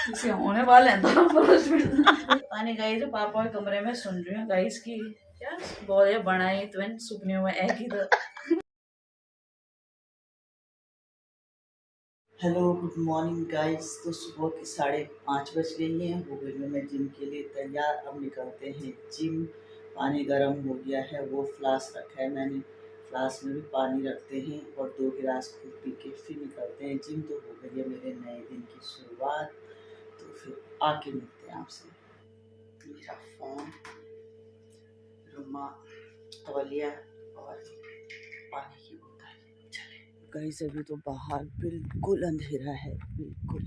इसे होने वाले हैं दोनों फर्स्ट में। पानी गाइस पापा के कमरे में सुन रही हूँ गाइस की क्या बोले बनाई ट्विन सुपने में एक ही तो। Hello good morning guys. तो सुबह की 5:30 बज गई हैं। हो गई मैं जिम के लिए तैयार। अब निकलते हैं जिम। पानी गर्म हो गया है, वो फ्लास्क रखा है मैंने, फ्लास्क में भी पानी रखते हैं और 2 गिलास खुद पी के फिर निकलते हैं जिम। तो हो गई है मेरे नए दिन की शुरुआत। तो फिर आके मिलते हैं आपसे। मेरा फ़ोन, रुमाल, तौलिया और पानी की बोतल। कहीं से भी तो बाहर बिल्कुल अंधेरा है, बिल्कुल।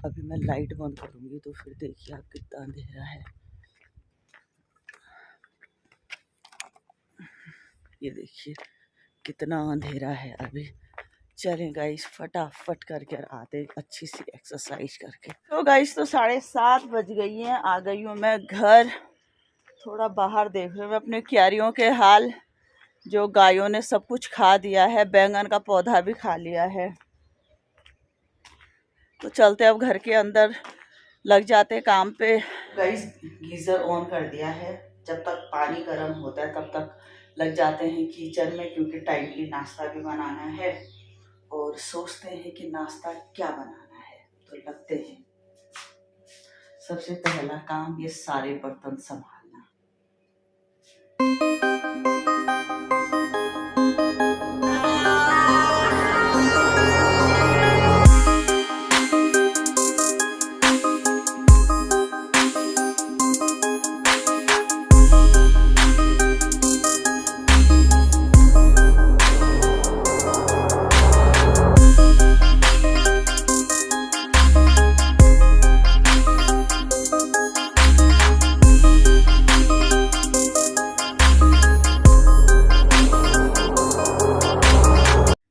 अभी मैं लाइट बंद करूंगी तो फिर देखिए आप कितना अंधेरा है। ये देखिए कितना अंधेरा है अभी। चलें गाइस फटाफट करके आते अच्छी सी एक्सरसाइज करके। तो गाइस तो 7:30 बज गई हैं। आ गई हूँ मैं घर। थोड़ा बाहर देख रहे हैं अपने क्यारियों के हाल। जो गायों ने सब कुछ खा दिया है, बैंगन का पौधा भी खा लिया है। तो चलते अब घर के अंदर लग जाते काम पे। गाइस गीज़र ऑन कर दिया है। जब तक पानी गर्म होता है तब तक लग जाते हैं किचन में, क्योंकि टाइमली नाश्ता भी बनाना है और सोचते हैं कि नाश्ता क्या बनाना है। तो लगते हैं। सबसे पहला काम ये सारे बर्तन संभालना।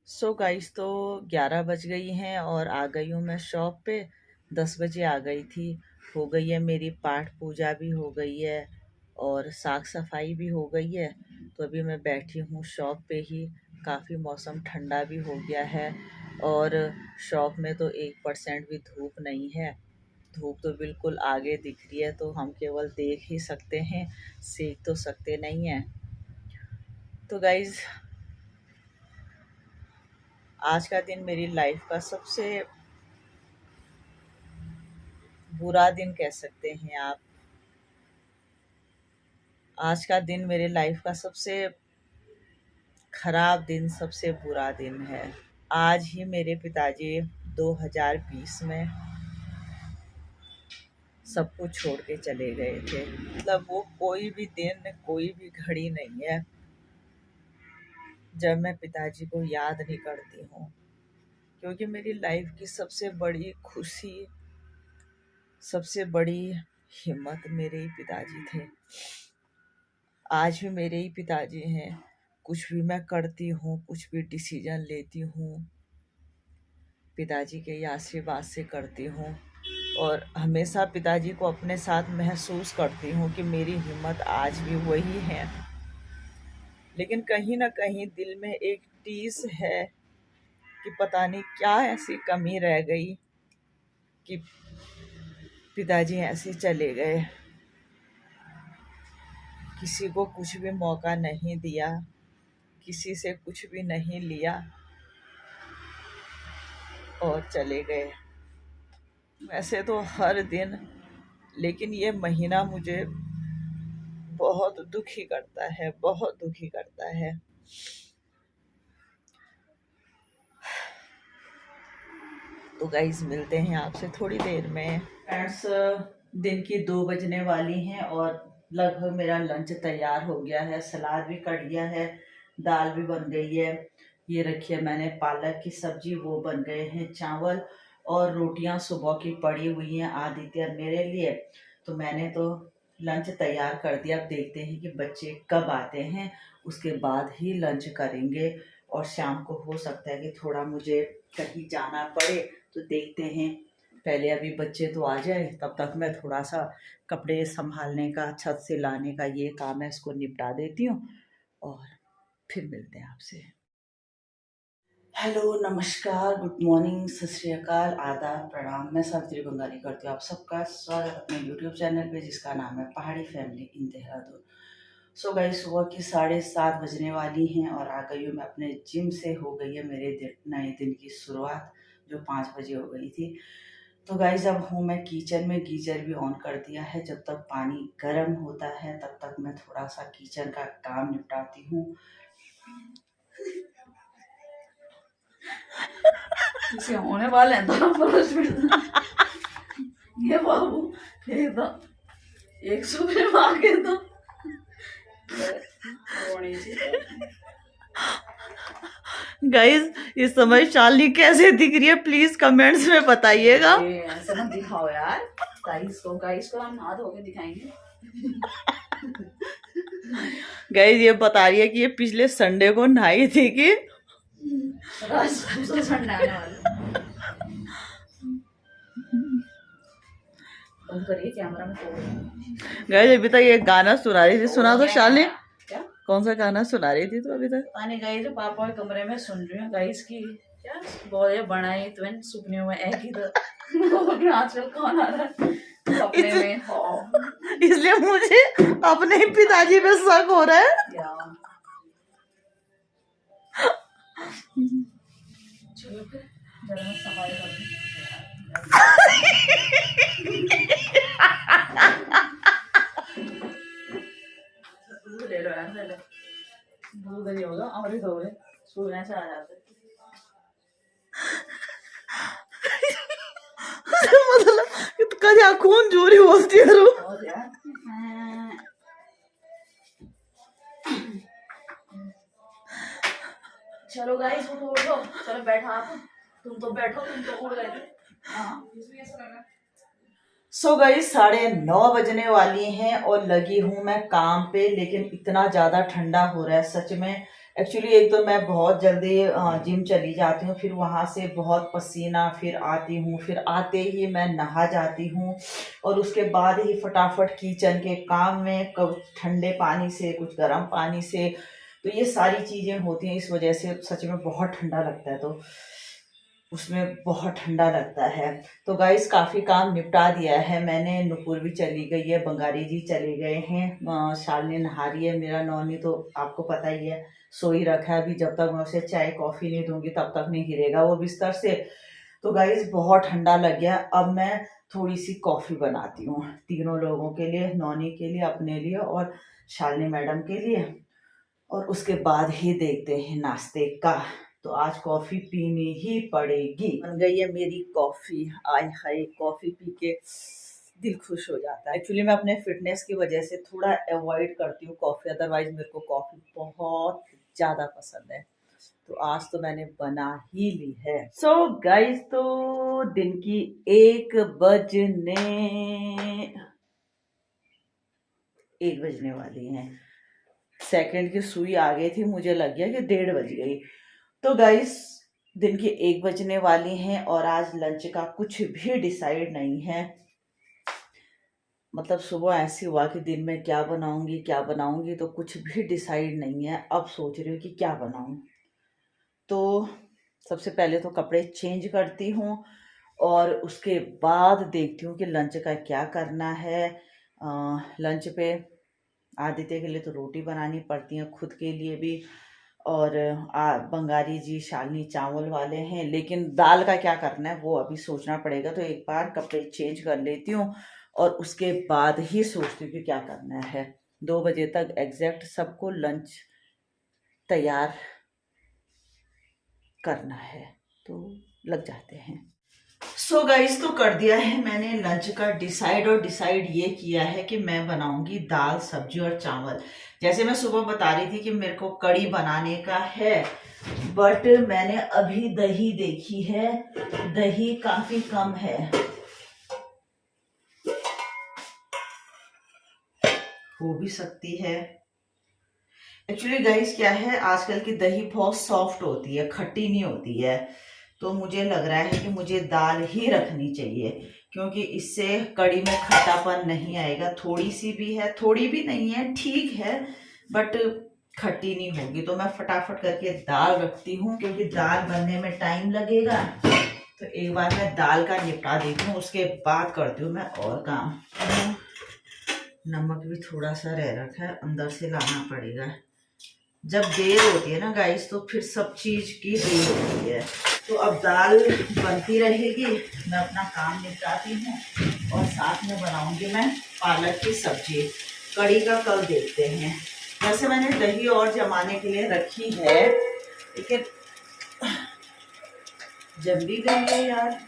सो गाइस तो 11 बज गई हैं और आ गई हूँ मैं शॉप पे। 10 बजे आ गई थी। हो गई है मेरी पाठ पूजा भी हो गई है और साफ सफाई भी हो गई है। तो अभी मैं बैठी हूँ शॉप पे ही। काफ़ी मौसम ठंडा भी हो गया है और शॉप में तो 1% भी धूप नहीं है। धूप तो बिल्कुल आगे दिख रही है, तो हम केवल देख ही सकते हैं, सेक तो सकते नहीं हैं। तो गाइज़ आज का दिन मेरी लाइफ का सबसे बुरा दिन कह सकते हैं आप। आज का दिन मेरे लाइफ का सबसे खराब दिन, सबसे बुरा दिन है। आज ही मेरे पिताजी 2020 में सब कुछ छोड़ के चले गए थे। मतलब वो कोई भी दिन, कोई भी घड़ी नहीं है जब मैं पिताजी को याद नहीं करती हूँ, क्योंकि मेरी लाइफ की सबसे बड़ी खुशी, सबसे बड़ी हिम्मत मेरे ही पिताजी थे। आज भी मेरे ही पिताजी हैं। कुछ भी मैं करती हूँ, कुछ भी डिसीजन लेती हूँ, पिताजी के ही आशीर्वाद से करती हूँ और हमेशा पिताजी को अपने साथ महसूस करती हूँ कि मेरी हिम्मत आज भी वही है। लेकिन कहीं ना कहीं दिल में एक टीस है कि पता नहीं क्या ऐसी कमी रह गई कि पिताजी ऐसे चले गए। किसी को कुछ भी मौका नहीं दिया, किसी से कुछ भी नहीं लिया और चले गए। वैसे तो हर दिन, लेकिन ये महीना मुझे बहुत दुखी करता है, बहुत दुखी करता है। तो गाइस मिलते हैं आपसे थोड़ी देर में। फ्रेंड्स दिन की 2 बजने वाली हैं और लगभग मेरा लंच तैयार हो गया है। सलाद भी कट गया है, दाल भी बन गई है। ये रखी है मैंने पालक की सब्जी, वो बन गए हैं चावल और रोटियां सुबह की पड़ी हुई हैं आदित्य और मेरे लिए। तो मैंने तो लंच तैयार कर दिया। अब देखते हैं कि बच्चे कब आते हैं, उसके बाद ही लंच करेंगे। और शाम को हो सकता है कि थोड़ा मुझे कहीं जाना पड़े, तो देखते हैं। पहले अभी बच्चे तो आ जाए, तब तक मैं थोड़ा सा कपड़े संभालने का, छत से लाने का ये काम है, इसको निपटा देती हूँ और फिर मिलते हैं आपसे। हेलो, नमस्कार, गुड मॉर्निंग, सत श्री अकाल, आदाब, प्रणाम। मैं सावित्री बंगाली करती हूँ आप सबका स्वागत अपने यूट्यूब चैनल पे जिसका नाम है पहाड़ी family in Dehradun. So guys, सुबह की 7:30 बजने वाली हैं और आ गई हूँ मैं अपने जिम से। हो गई है मेरे नए दिन की शुरुआत जो 5 बजे हो गई थी। तो गाइस, अब हूँ मैं किचन में, गीजर भी ऑन कर दिया है। जब तक पानी गर्म होता है तब तक मैं थोड़ा सा किचन का काम निपटाती हूँ। इसे होने वाले हैं दोनों पुरुष ये बाबू ये तो 100 में मांगे तो गाइस, इस समय शालिनी कैसे दिख रही है प्लीज कमेंट्स में बताइएगा। ऐसे मत दिखाओ यार, गाइस को हम हाथ होके दिखाएंगे। गाइस, ये बता रही है कि ये पिछले संडे को नहाई थी कि कैमरा में गाइस, अभी तक ये गाना सुना रही थी। सुना तो शालिनी, क्या कौन सा गाना सुना रही थी तो अभी तक? पानी गाइस पापा के कमरे में सुन रही हूँ गाइस की क्या बोले बनाई तुम सुपने में एक ही तो आजकल कौन आ रहा है सपने में। इसलिए मुझे अपने ही पिताजी पे शक हो रहा है। चलो फिर जरा मैं सफाई कर दूं। दूध ले लो यार, ले लो दूध नहीं होगा और ही दोगे सूखने से आ जाते। मतलब कदा खून चोरी बोलती है रू। और यार चलो गाइस उठो उठो, चलो बैठा आप, तुम तो बैठो, तुम तो उड़ गए थे। सो गाइस, 9:30 बजने वाली हैं और लगी हूँ मैं काम पे। लेकिन इतना ज़्यादा ठंडा हो रहा है सच में। एक्चुअली एक तो मैं बहुत जल्दी जिम चली जाती हूँ, फिर वहाँ से बहुत पसीना, फिर आती हूँ, फिर आते ही मैं नहा जाती हूँ और उसके बाद ही फटाफट किचन के काम में, कुछ ठंडे पानी से कुछ गर्म पानी से। तो ये सारी चीज़ें होती हैं, इस वजह से सच में बहुत ठंडा लगता है। तो उसमें बहुत ठंडा लगता है। तो गाइस, काफ़ी काम निपटा दिया है मैंने। नुपुर भी चली गई है, बंगारी जी चले गए हैं, शालिनी नहा रही है। मेरा नौनी तो आपको पता ही है, सो ही रखा है। अभी जब तक मैं उसे चाय कॉफ़ी नहीं दूंगी तब तक नहीं हिलेगा वो बिस्तर से। तो गाइस, बहुत ठंडा लग गया। अब मैं थोड़ी सी कॉफ़ी बनाती हूँ तीनों लोगों के लिए, नौनी के लिए, अपने लिए और शालिनी मैडम के लिए। और उसके बाद ही देखते हैं नाश्ते का। तो आज कॉफी पीनी ही पड़ेगी। बन गई है मेरी कॉफी। आय हाय, कॉफी पी के दिल खुश हो जाता है। एक्चुअली मैं अपने फिटनेस की वजह से थोड़ा अवॉइड करती हूँ कॉफी, अदरवाइज मेरे को कॉफी बहुत ज्यादा पसंद है। तो आज तो मैंने बना ही ली है। सो गाइस, तो दिन की 1 बजने वाली हैं। सेकंड की सुई आ गई थी, मुझे लग गया कि 1:30 बज गई। तो गाइस, दिन की 1 बजने वाली हैं और आज लंच का कुछ भी डिसाइड नहीं है। मतलब सुबह ऐसी हुआ कि दिन में क्या बनाऊंगी, तो कुछ भी डिसाइड नहीं है। अब सोच रही हूँ कि क्या बनाऊं। तो सबसे पहले तो कपड़े चेंज करती हूँ और उसके बाद देखती हूँ कि लंच का क्या करना है। लंच पे आदित्य के लिए तो रोटी बनानी पड़ती है, खुद के लिए भी। और बंगारी जी, शालिनी चावल वाले हैं, लेकिन दाल का क्या करना है वो अभी सोचना पड़ेगा। तो एक बार कपड़े चेंज कर लेती हूँ और उसके बाद ही सोचती हूँ कि क्या करना है। 2 बजे तक एग्जैक्ट सबको लंच तैयार करना है, तो लग जाते हैं। सो गाइस, तो कर दिया है मैंने लंच का डिसाइड। और डिसाइड ये किया है कि मैं बनाऊंगी दाल, सब्जी और चावल। जैसे मैं सुबह बता रही थी कि मेरे को कड़ी बनाने का है, बट मैंने अभी दही देखी है, दही काफी कम है। हो भी सकती है। एक्चुअली गाइस, क्या है, आजकल की दही बहुत सॉफ्ट होती है, खट्टी नहीं होती है। तो मुझे लग रहा है कि मुझे दाल ही रखनी चाहिए, क्योंकि इससे कड़ी में खट्टापन नहीं आएगा। थोड़ी सी भी है, थोड़ी भी नहीं है, ठीक है, बट खट्टी नहीं होगी। तो मैं फटाफट करके दाल रखती हूँ, क्योंकि दाल बनने में टाइम लगेगा। तो एक बार मैं दाल का निपटा देती हूँ, उसके बाद करती हूँ मैं और काम। नमक भी थोड़ा सा रह रखा है, अंदर से लाना पड़ेगा। जब देर होती है ना गाइस, तो फिर सब चीज की देर होती है। तो अब दाल बनती रहेगी, मैं अपना काम निपटाती हूँ और साथ में बनाऊंगी मैं पालक की सब्जी। कड़ी का कल देखते हैं। वैसे मैंने दही और जमाने के लिए रखी है, लेकिन जम भी गई है यार।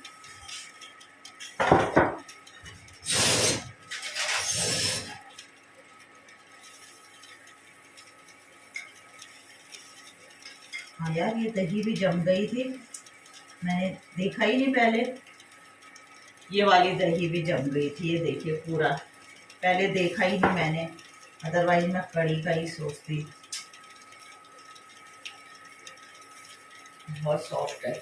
हाँ यार, ये दही भी जम गई थी, मैंने देखा ही नहीं पहले। ये वाली दही भी जम गई थी, ये देखिए पूरा, पहले देखा ही नहीं मैंने, अदरवाइज मैं कड़ी का ही सोचती। बहुत सॉफ्ट है,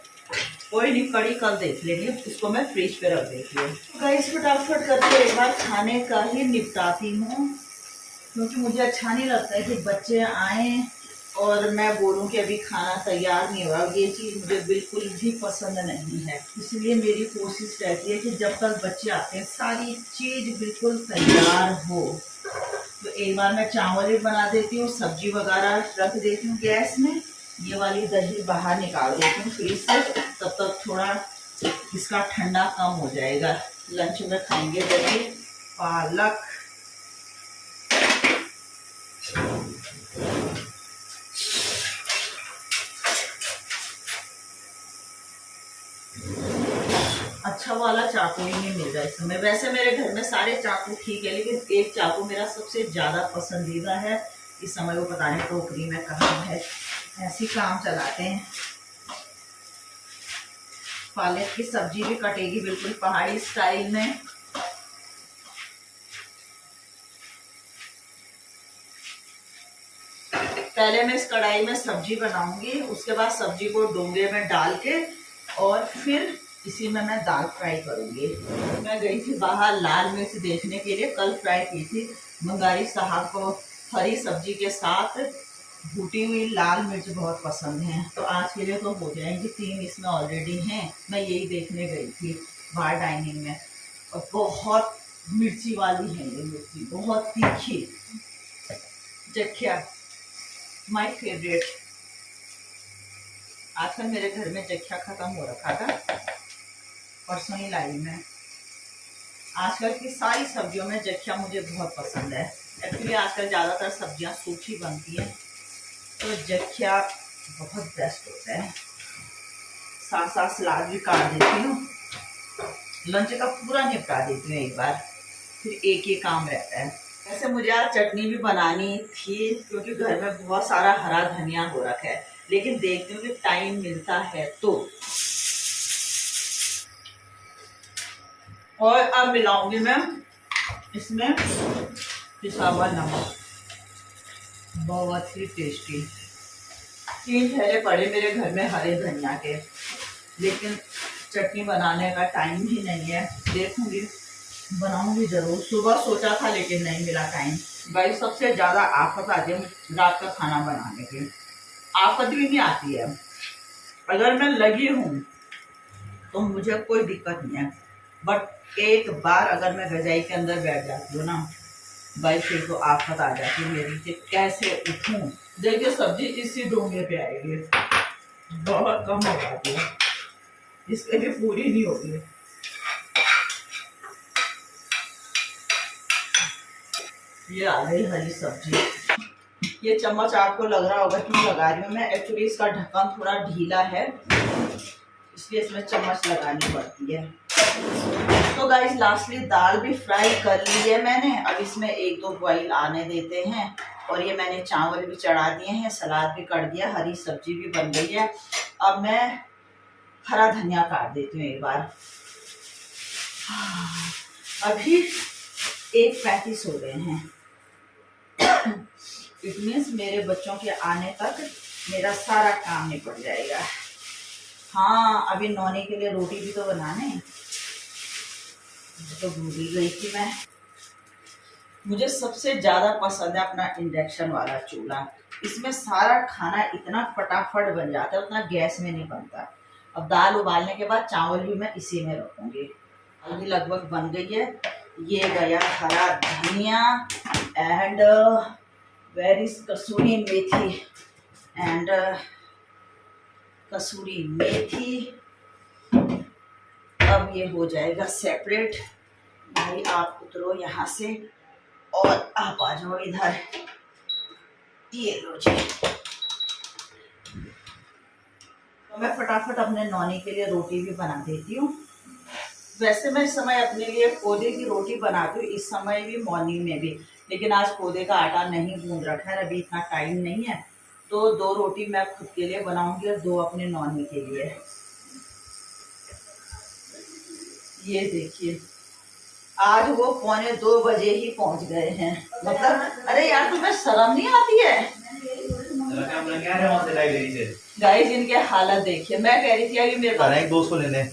कोई नहीं, कड़ी कल देख लेंगे, इसको मैं फ्रिज पे रख देती हूँ। गाइस फटाफट करके एक बार खाने का ही निपटाती हूँ, क्योंकि मुझे अच्छा नहीं लगता है कि बच्चे आए और मैं बोलूं कि अभी खाना तैयार नहीं हुआ। ये चीज़ मुझे बिल्कुल भी पसंद नहीं है। इसलिए मेरी कोशिश रहती है कि जब तक बच्चे आते हैं सारी चीज़ बिल्कुल तैयार हो। तो एक बार मैं चावल भी बना देती हूँ, सब्जी वगैरह रख देती हूँ गैस में। ये वाली दही बाहर निकाल देती हूँ फ्रिज से, तब तक थोड़ा इसका ठंडा कम हो जाएगा। लंच में खाएंगे दही पालक। अच्छा वाला चाकू ही नहीं मिल रहा इस समय। वैसे मेरे घर में सारे चाकू ठीक है, लेकिन एक चाकू मेरा सबसे ज्यादा पसंदीदा है। इस समय वो पता नहीं टोकरी में कहाँ है, ऐसी काम चलाते हैं। पालक की सब्जी भी कटेगी बिल्कुल पहाड़ी स्टाइल में। पहले मैं इस कढ़ाई में सब्जी बनाऊंगी, उसके बाद सब्जी को डोंगे में डाल के और फिर इसी में मैं दाल फ्राई करूंगी। मैं गई थी बाहर लाल मिर्च देखने के लिए, कल फ्राई की थी। मंगारी साहब को हरी सब्जी के साथ भूटी हुई लाल मिर्च बहुत पसंद है, तो आज के लिए तो हो जाएंगी 3 इसमें ऑलरेडी हैं। मैं यही देखने गई थी बाहर डाइनिंग में, और बहुत मिर्ची वाली है ये मिर्ची, बहुत तीखी। जखिया माय फेवरेट। आजकल मेरे घर में जखिया खत्म हो रखा था, परसों ही लाई मैं। आजकल की सारी सब्जियों में जखिया मुझे बहुत पसंद है। एक्चुअली आजकल ज़्यादातर सब्जियां सूखी बनती हैं, तो जखिया बहुत बेस्ट होता है। साथ साथ सलाद भी काट देती हूँ, लंच का पूरा निपटा देती हूँ एक बार, फिर एक ही काम रहता है। ऐसे मुझे आज चटनी भी बनानी थी, क्योंकि घर में बहुत सारा हरा धनिया हो रखा है, लेकिन देखती हूँ कि टाइम मिलता है तो। और अब मिलाऊंगी मैं इसमें पिसा हुआ नमक, बहुत ही टेस्टी। 3 थैले पड़े मेरे घर में हरे धनिया के, लेकिन चटनी बनाने का टाइम ही नहीं है। देखूंगी, बनाऊंगी जरूर। सुबह सोचा था लेकिन नहीं मिला टाइम। भाई सबसे ज्यादा आफत आती है रात का खाना बनाने की। आफत भी नहीं आती है, अगर मैं लगी हूँ तो मुझे कोई दिक्कत नहीं है, बट एक बार अगर मैं रजाई के अंदर बैठ जाती हूँ ना भाई, फिर तो आफत आ जाती है मेरी कि कैसे उठूं। देखिए सब्जी इसी डोंगे पे आएगी, बहुत कम हो जाती है, इससे भी पूरी नहीं होती। ये आ गई हरी सब्जी। ये चम्मच आपको लग रहा होगा क्यों लगा रही हूँ मैं, एक्चुअली इसका ढक्कन थोड़ा ढीला है, इसलिए इसमें चम्मच लगानी पड़ती है। तो गाइस लास्टली दाल भी फ्राई कर ली है मैंने, अब इसमें 1-2 बॉईल आने देते हैं। और ये मैंने चावल भी चढ़ा दिए हैं, सलाद भी कट दिया, हरी सब्जी भी बन गई है। अब मैं हरा धनिया काट देती हूँ एक बार। अभी 1:35 हो गए हैं। इट मीन्स मेरे बच्चों के आने तक मेरा सारा काम निपट जाएगा। हाँ, अभी नौनी के लिए रोटी भी तो बनाने, तो भूल ही गई थी मैं। मुझे सबसे ज्यादा पसंद है अपना इंडक्शन वाला चूल्हा, इसमें सारा खाना इतना फटाफट बन जाता है, उतना गैस में नहीं बनता। अब दाल उबालने के बाद चावल भी मैं इसी में रखूंगी। दाल भी लगभग बन गई है। ये गया हरा धनिया and where is kasuri methi and kasuri methi. अब ये हो जाएगा सेपरेट। भाई आप उतरो यहाँ से और आप आ जाओ इधर। ये लो जी। तो मैं फटाफट अपने नौनी के लिए रोटी भी बना देती हूँ। वैसे मैं इस समय अपने लिए कोदे की रोटी बनाती हूँ, इस समय भी मॉर्निंग में भी, लेकिन आज कोदे का आटा नहीं गूंद रखा है, अभी इतना टाइम नहीं है। तो 2 रोटी मैं खुद के लिए बनाऊंगी और 2 अपने नौनी के लिए। ये देखिए आज वो 1:45 बजे ही पहुंच गए हैं। मतलब अरे यार तुम्हें शर्म नहीं आती है? गाइस इनके हालत देखिए। मैं कह रही थी अभी मेरे पास एक दोस्त को लेने,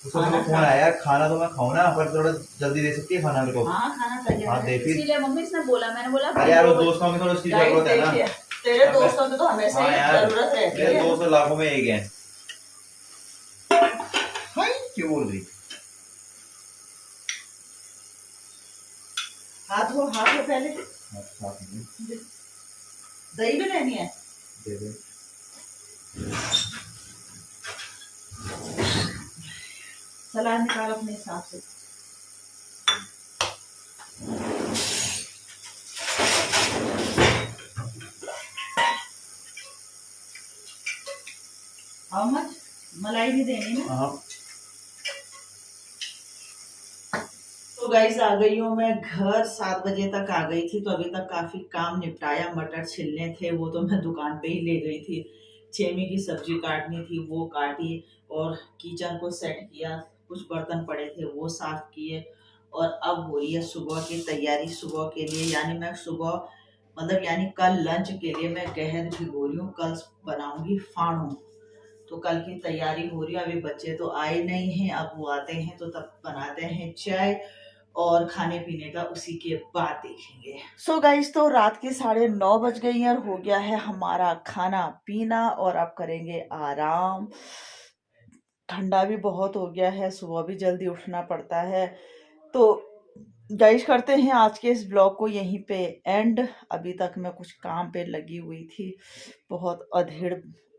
उसका मेरे को फोन आया, खाना तो मैं खाऊं ना, पर थोड़ा जल्दी दे सकती है खाना मेरे को। हाँ खाना चाहिए। हाँ देखिए, इसीलिए मम्मी इसने बोला, मैंने बोला अरे यार उस दोस्तों की थोड़ी उसकी जरूरत है ना। तेरे दोस्तों की तो हमेशा ही जरूरत रहती है। मेरे दोस्त तो लाखों में एक है। क्यों बोल रही? हाथ धो पहले। दही भी लेनी है? दे दे। सलाद निकाल अपने हिसाब से। How much? मलाई भी देनी ना? हाँ। तो गाइस आ गई हूँ मैं घर। 7 बजे तक आ गई थी, तो अभी तक काफी काम निपटाया। मटर छिलने थे वो तो मैं दुकान पे ही ले गई थी। छेमी की सब्जी काटनी थी वो काटी, और किचन को सेट किया। कुछ बर्तन पड़े थे वो साफ किए, और अब हो रही है सुबह की तैयारी। सुबह के लिए यानी मैं सुबह मतलब यानी कल लंच के लिए मैं गहन भिगो रही हूँ। कल बनाऊंगी फाणू, तो कल की तैयारी हो रही है। अभी बच्चे तो आए नहीं हैं, अब वो आते हैं तो तब बनाते हैं चाय, और खाने पीने का उसी के बाद देखेंगे। सो गाइस तो रात के 9:30 बज गई हैं और हो गया है हमारा खाना पीना, और अब करेंगे आराम। ठंडा भी बहुत हो गया है, सुबह भी जल्दी उठना पड़ता है। तो गाइस करते हैं आज के इस ब्लॉग को यहीं पे एंड। अभी तक मैं कुछ काम पे लगी हुई थी, बहुत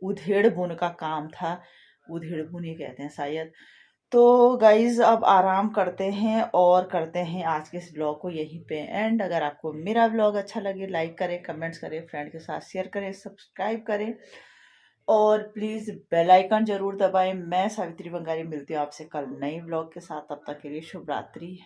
उधेड़ बुन का काम था। उधेड़ बुन ही कहते हैं शायद। तो गाइज अब आराम करते हैं और करते हैं आज के इस ब्लॉग को यहीं पे एंड। अगर आपको मेरा ब्लॉग अच्छा लगे लाइक करें, कमेंट्स करें, फ्रेंड के साथ शेयर करें, सब्सक्राइब करें, और प्लीज़ बेल आइकन जरूर दबाएं। मैं सावित्री बंगारी मिलती हूँ आपसे कल नई ब्लॉग के साथ। तब तक के लिए शुभ रात्रि।